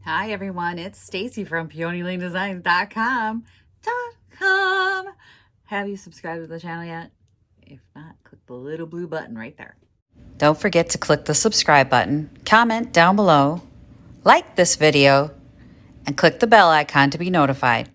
Hi everyone, it's Stacy from PeonyLaneDesigns.com. Have you subscribed to the channel yet? If not, click the little blue button right there. Don't forget to click the subscribe button, comment down below, like this video, and click the bell icon to be notified.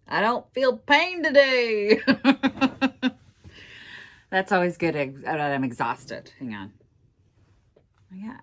I don't feel pain today. That's always good. I'm exhausted. Hang on.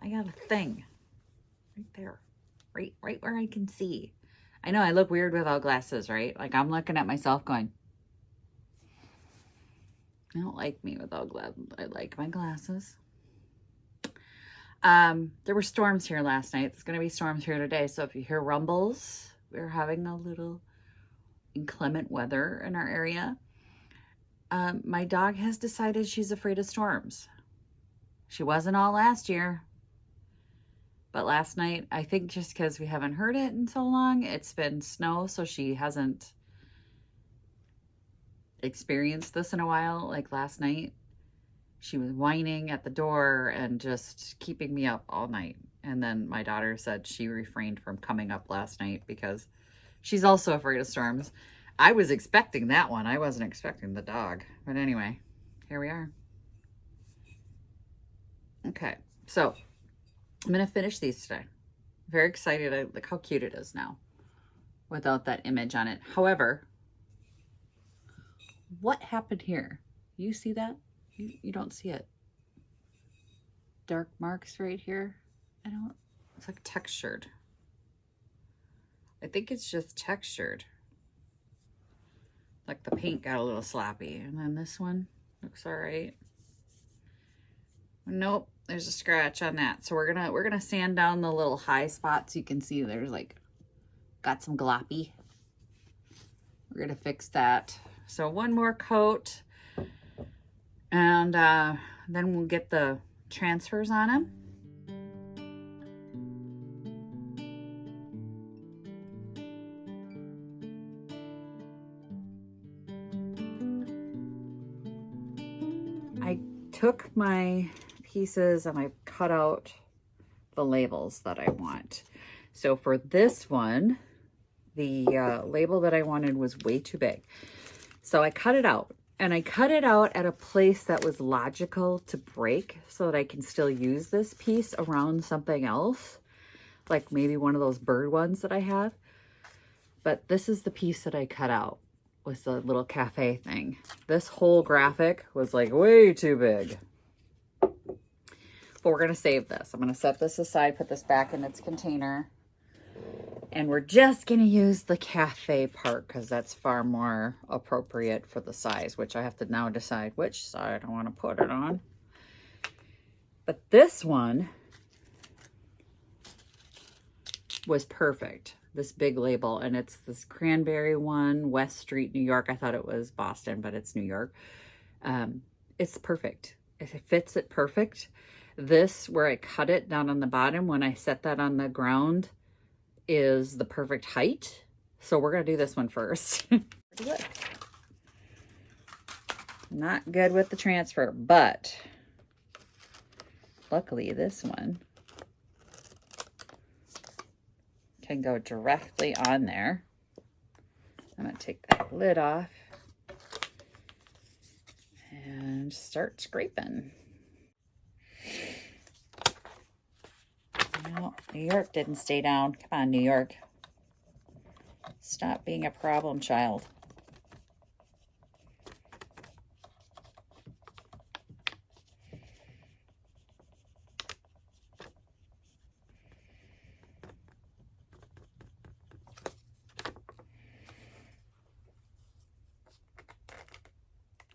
I got a thing right there, right where I can see. I know I look weird without glasses, right? Like I'm looking at myself going, I don't like me without glasses. I like my glasses. There were storms here last night. There's going to be storms here today. So if you hear rumbles, we're having a little inclement weather in our area. My dog has decided she's afraid of storms. She wasn't all last year. But last night, I think just because we haven't heard it in so long, it's been snow, so she hasn't experienced this in a while. Like last night, she was whining at the door and just keeping me up all night. And then my daughter said she refrained from coming up last night because she's also afraid of storms. I was expecting that one. I wasn't expecting the dog. But anyway, here we are. Okay, so I'm going to finish these today. Very excited. Look how cute it is now without that image on it. However, what happened here? You see that? You don't see it. Dark marks right here. It's like textured. I think it's just textured. Like the paint got a little sloppy. And then this one looks all right. Nope, there's a scratch on that. So we're gonna sand down the little high spots. You can see there's like got some gloppy. We're gonna fix that. So one more coat, and then we'll get the transfers on them. I took my pieces and I cut out the labels that I want. So for this one, the label that I wanted was way too big. So I cut it out, and I cut it out at a place that was logical to break so that I can still use this piece around something else, like maybe one of those bird ones that I have. But this is the piece that I cut out, was the little cafe thing. This whole graphic was like way too big. But we're going to save this. I'm going to set this aside, put this back in its container. And we're just going to use the cafe part because that's far more appropriate for the size, which I have to now decide which side I want to put it on. But this one was perfect. This big label, and it's this cranberry one, West Street, New York. I thought it was Boston, but it's New York. It's perfect. It fits it perfect. This, where I cut it down on the bottom, when I set that on the ground, is the perfect height. So we're going to do this one first. Good. Not good with the transfer, but luckily this one can go directly on there. I'm going to take that lid off and start scraping. No, New York didn't stay down. Come on, New York. Stop being a problem child.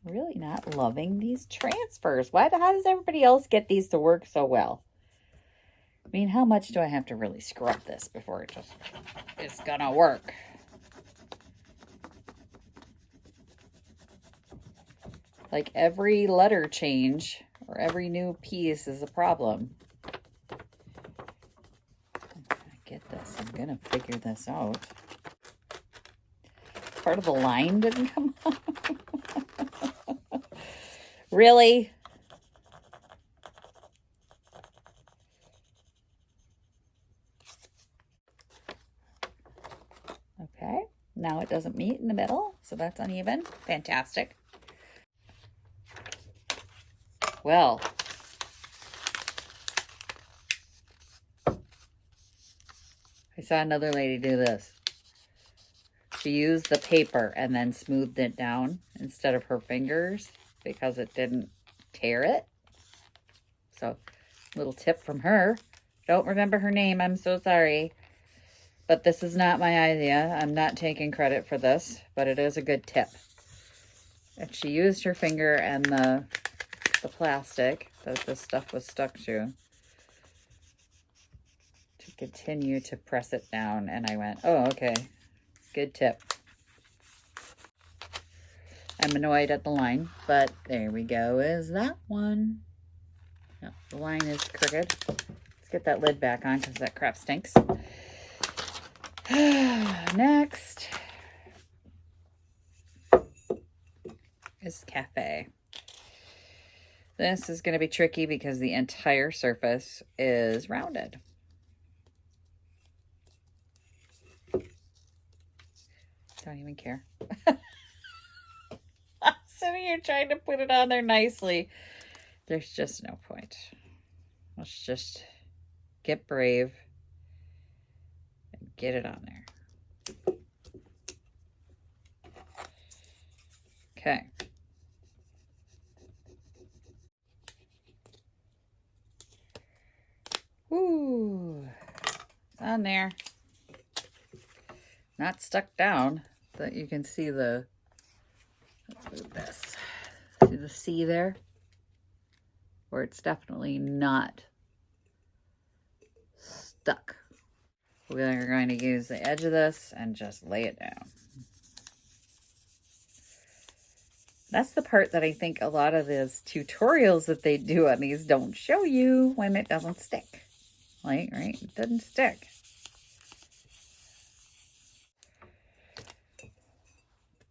Really not loving these transfers. How does everybody else get these to work so well? I mean, how much do I have to really scrub this before it's gonna work? Like every letter change or every new piece is a problem. I get this. I'm gonna figure this out. Part of the line didn't come out. Really? Okay, now it doesn't meet in the middle, so that's uneven. Fantastic. Well, I saw another lady do this. She used the paper and then smoothed it down instead of her fingers because it didn't tear it. So, little tip from her. Don't remember her name, I'm so sorry. But this is not my idea. I'm not taking credit for this, but it is a good tip. And she used her finger and the plastic that this stuff was stuck to continue to press it down. And I went, oh, okay, good tip. I'm annoyed at the line, but there we go, is that one. Oh, the line is crooked. Let's get that lid back on because that crap stinks. Next is cafe. This is going to be tricky because the entire surface is rounded. Don't even care. I'm sitting here trying to put it on there nicely. There's just no point. Let's just get brave and get it on there. Okay. Ooh, it's on there. Not stuck down, but you can see the, let's move this. See the C there? Where it's definitely not stuck. We're going to use the edge of this and just lay it down. That's the part that I think a lot of these tutorials that they do on these don't show you when it doesn't stick. Right? It doesn't stick.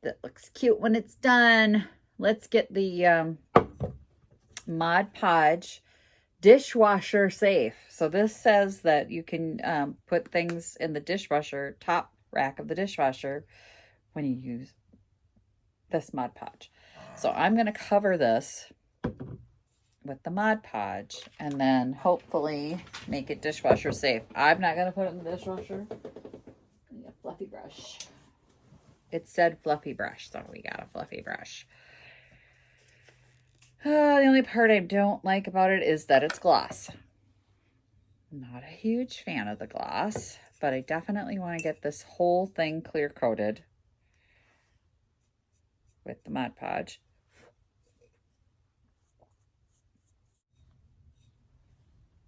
That looks cute when it's done. Let's get the Mod Podge dishwasher safe. So this says that you can put things in the dishwasher, top rack of the dishwasher, when you use this Mod Podge. So I'm going to cover this with the Mod Podge and then hopefully make it dishwasher safe. I'm not going to put it in the dishwasher. I need a fluffy brush. It said fluffy brush, so we got a fluffy brush. The only part I don't like about it is that it's gloss. Not a huge fan of the gloss, but I definitely want to get this whole thing clear coated with the Mod Podge.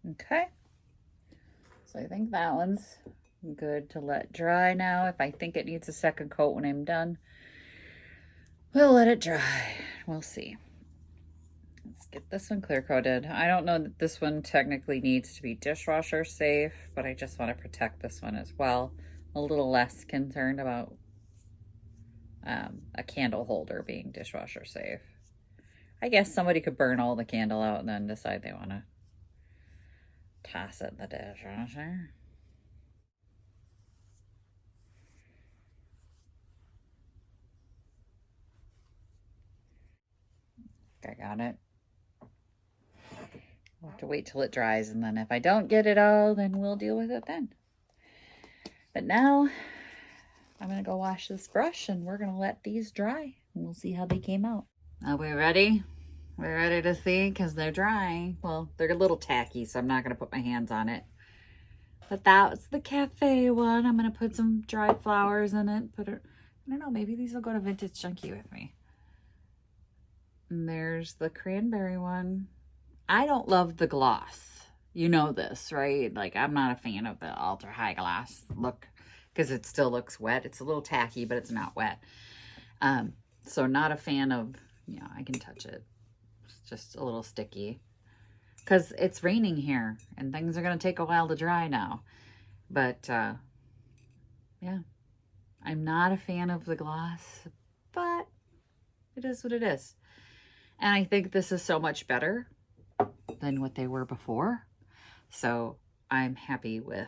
Okay, so I think that one's good to let dry now. If I think it needs a second coat when I'm done, we'll let it dry. We'll see. Let's get this one clear coated. I don't know that this one technically needs to be dishwasher safe, but I just want to protect this one as well. A little less concerned about a candle holder being dishwasher safe. I guess somebody could burn all the candle out and then decide they want to toss it in the dishwasher. I got it. We'll have to wait till it dries, and then if I don't get it all, then we'll deal with it then. But now I'm going to go wash this brush and we're going to let these dry and we'll see how they came out. Are we ready? We're ready to see because they're dry. Well, they're a little tacky, so I'm not going to put my hands on it. But that was the cafe one. I'm going to put some dried flowers in it. I don't know, maybe these will go to Vintage Junkie with me. And there's the cranberry one. I don't love the gloss. You know this, right? Like, I'm not a fan of the ultra high gloss look because it still looks wet. It's a little tacky, but it's not wet. So not a fan of, I can touch it. It's just a little sticky because it's raining here and things are going to take a while to dry now. But, yeah, I'm not a fan of the gloss, but it is what it is. And I think this is so much better than what they were before. So I'm happy with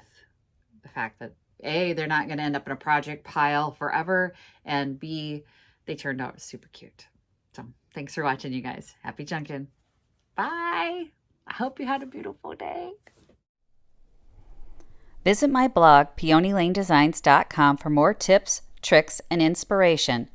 the fact that A, they're not going to end up in a project pile forever, and B, they turned out super cute. So thanks for watching, you guys. Happy junkin'. Bye. I hope you had a beautiful day. Visit my blog, peonylanedesigns.com, for more tips, tricks, and inspiration.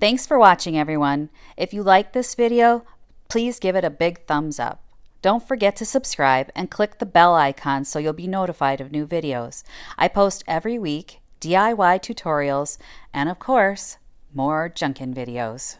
Thanks for watching, everyone. If you like this video, please give it a big thumbs up. Don't forget to subscribe and click the bell icon so you'll be notified of new videos. I post every week DIY tutorials and, of course, more junkin' videos.